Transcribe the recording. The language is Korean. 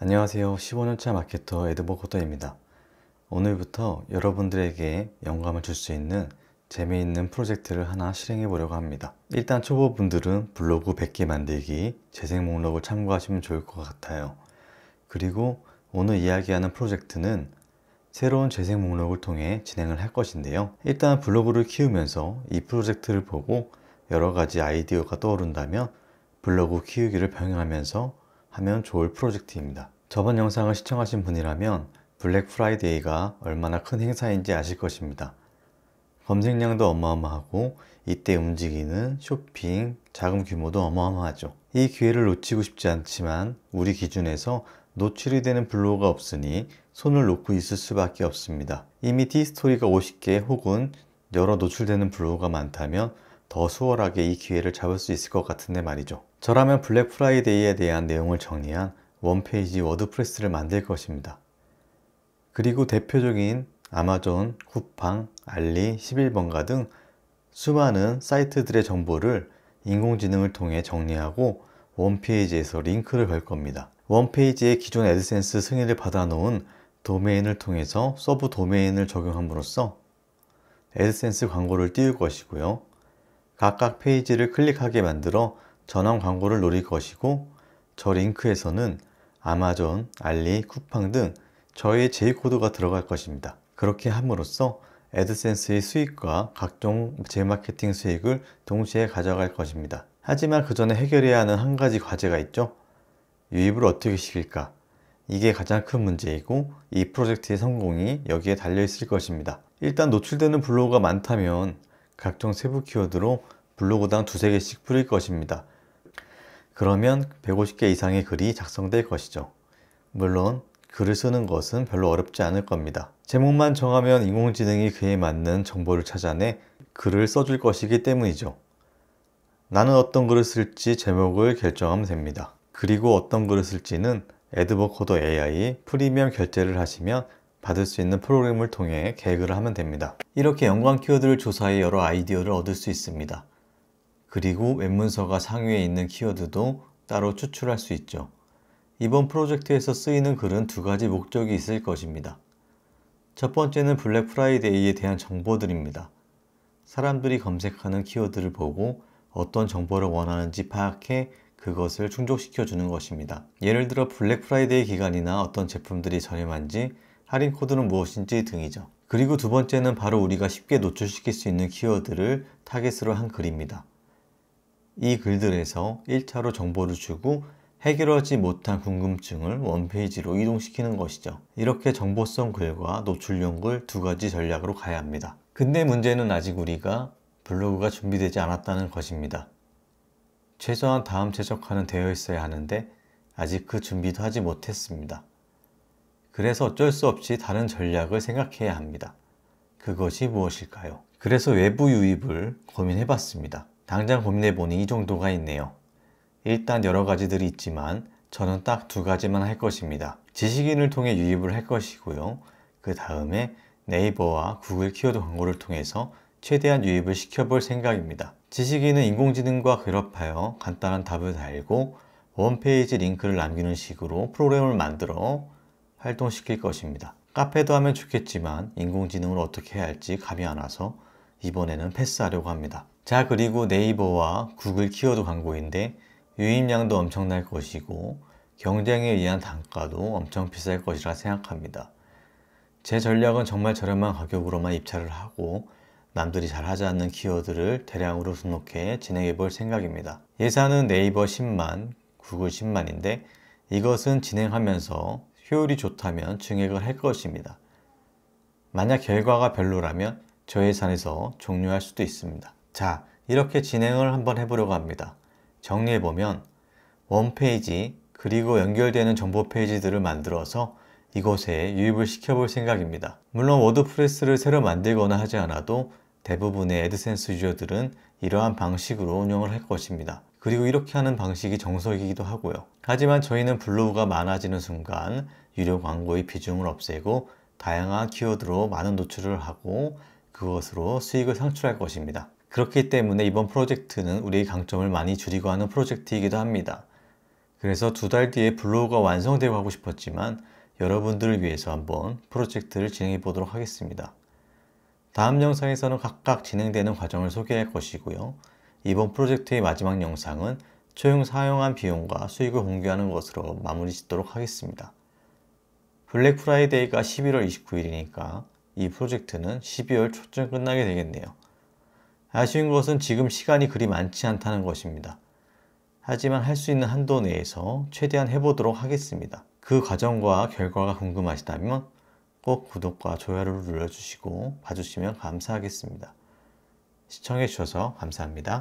안녕하세요. 15년차 마케터 에드버코터입니다. 오늘부터 여러분들에게 영감을 줄 수 있는 재미있는 프로젝트를 하나 실행해 보려고 합니다. 일단 초보분들은 블로그 100개 만들기 재생 목록을 참고하시면 좋을 것 같아요. 그리고 오늘 이야기하는 프로젝트는 새로운 재생 목록을 통해 진행을 할 것인데요. 일단 블로그를 키우면서 이 프로젝트를 보고 여러 가지 아이디어가 떠오른다면 블로그 키우기를 병행하면서 하면 좋을 프로젝트입니다. 저번 영상을 시청하신 분이라면 블랙 프라이데이가 얼마나 큰 행사인지 아실 것입니다. 검색량도 어마어마하고 이때 움직이는 쇼핑, 자금 규모도 어마어마하죠. 이 기회를 놓치고 싶지 않지만 우리 기준에서 노출이 되는 블로그가 없으니 손을 놓고 있을 수밖에 없습니다. 이미 D스토리가 50개 혹은 여러 노출되는 블로그가 많다면 더 수월하게 이 기회를 잡을 수 있을 것 같은데 말이죠. 저라면 블랙 프라이데이에 대한 내용을 정리한 원페이지 워드프레스를 만들 것입니다. 그리고 대표적인 아마존, 쿠팡, 알리, 11번가 등 수많은 사이트들의 정보를 인공지능을 통해 정리하고 원페이지에서 링크를 걸 겁니다. 원페이지에 기존 애드센스 승인을 받아놓은 도메인을 통해서 서브 도메인을 적용함으로써 애드센스 광고를 띄울 것이고요. 각각 페이지를 클릭하게 만들어 전환 광고를 노릴 것이고, 저 링크에서는 아마존, 알리, 쿠팡 등 저의 제휴코드가 들어갈 것입니다. 그렇게 함으로써 애드센스의 수익과 각종 재마케팅 수익을 동시에 가져갈 것입니다. 하지만 그 전에 해결해야 하는 한 가지 과제가 있죠. 유입을 어떻게 시킬까? 이게 가장 큰 문제이고 이 프로젝트의 성공이 여기에 달려 있을 것입니다. 일단 노출되는 블로그가 많다면 각종 세부 키워드로 블로그당 두세 개씩 뿌릴 것입니다. 그러면 150개 이상의 글이 작성될 것이죠. 물론 글을 쓰는 것은 별로 어렵지 않을 겁니다. 제목만 정하면 인공지능이 그에 맞는 정보를 찾아내 글을 써줄 것이기 때문이죠. 나는 어떤 글을 쓸지 제목을 결정하면 됩니다. 그리고 어떤 글을 쓸지는 에드버코더 AI 프리미엄 결제를 하시면 받을 수 있는 프로그램을 통해 계획을 하면 됩니다. 이렇게 연관 키워드를 조사해 여러 아이디어를 얻을 수 있습니다. 그리고 웹문서가 상위에 있는 키워드도 따로 추출할 수 있죠. 이번 프로젝트에서 쓰이는 글은 두 가지 목적이 있을 것입니다. 첫 번째는 블랙 프라이데이에 대한 정보들입니다. 사람들이 검색하는 키워드를 보고 어떤 정보를 원하는지 파악해 그것을 충족시켜 주는 것입니다. 예를 들어 블랙 프라이데이 기간이나 어떤 제품들이 저렴한지, 할인 코드는 무엇인지 등이죠. 그리고 두 번째는 바로 우리가 쉽게 노출시킬 수 있는 키워드를 타겟으로 한 글입니다. 이 글들에서 1차로 정보를 주고 해결하지 못한 궁금증을 원페이지로 이동시키는 것이죠. 이렇게 정보성 글과 노출용 글 두 가지 전략으로 가야 합니다. 근데 문제는 아직 우리가 블로그가 준비되지 않았다는 것입니다. 최소한 다음 최적화는 되어 있어야 하는데 아직 그 준비도 하지 못했습니다. 그래서 어쩔 수 없이 다른 전략을 생각해야 합니다. 그것이 무엇일까요? 그래서 외부 유입을 고민해 봤습니다. 당장 고민해보니 이 정도가 있네요. 일단 여러 가지들이 있지만 저는 딱 두 가지만 할 것입니다. 지식인을 통해 유입을 할 것이고요. 그 다음에 네이버와 구글 키워드 광고를 통해서 최대한 유입을 시켜볼 생각입니다. 지식인은 인공지능과 결합하여 간단한 답을 달고 홈페이지 링크를 남기는 식으로 프로그램을 만들어 활동시킬 것입니다. 카페도 하면 좋겠지만 인공지능을 어떻게 해야 할지 감이 안 와서 이번에는 패스하려고 합니다. 자, 그리고 네이버와 구글 키워드 광고인데 유입량도 엄청날 것이고 경쟁에 의한 단가도 엄청 비쌀 것이라 생각합니다. 제 전략은 정말 저렴한 가격으로만 입찰을 하고 남들이 잘 하지 않는 키워드를 대량으로 등록해 진행해 볼 생각입니다. 예산은 네이버 10만, 구글 10만인데 이것은 진행하면서 효율이 좋다면 증액을 할 것입니다. 만약 결과가 별로라면 저 예산에서 종료할 수도 있습니다. 자, 이렇게 진행을 한번 해보려고 합니다. 정리해보면 원페이지 그리고 연결되는 정보 페이지들을 만들어서 이곳에 유입을 시켜볼 생각입니다. 물론 워드프레스를 새로 만들거나 하지 않아도 대부분의 애드센스 유저들은 이러한 방식으로 운영을 할 것입니다. 그리고 이렇게 하는 방식이 정석이기도 하고요. 하지만 저희는 블로그가 많아지는 순간 유료 광고의 비중을 없애고 다양한 키워드로 많은 노출을 하고 그것으로 수익을 창출할 것입니다. 그렇기 때문에 이번 프로젝트는 우리의 강점을 많이 줄이고 하는 프로젝트이기도 합니다. 그래서 2달 뒤에 블로그가 완성되고 하고 싶었지만 여러분들을 위해서 한번 프로젝트를 진행해 보도록 하겠습니다. 다음 영상에서는 각각 진행되는 과정을 소개할 것이고요. 이번 프로젝트의 마지막 영상은 총 사용한 비용과 수익을 공개하는 것으로 마무리 짓도록 하겠습니다. 블랙 프라이데이가 11월 29일이니까 이 프로젝트는 12월 초쯤 끝나게 되겠네요. 아쉬운 것은 지금 시간이 그리 많지 않다는 것입니다. 하지만 할 수 있는 한도 내에서 최대한 해보도록 하겠습니다. 그 과정과 결과가 궁금하시다면 꼭 구독과 좋아요를 눌러주시고 봐주시면 감사하겠습니다. 시청해주셔서 감사합니다.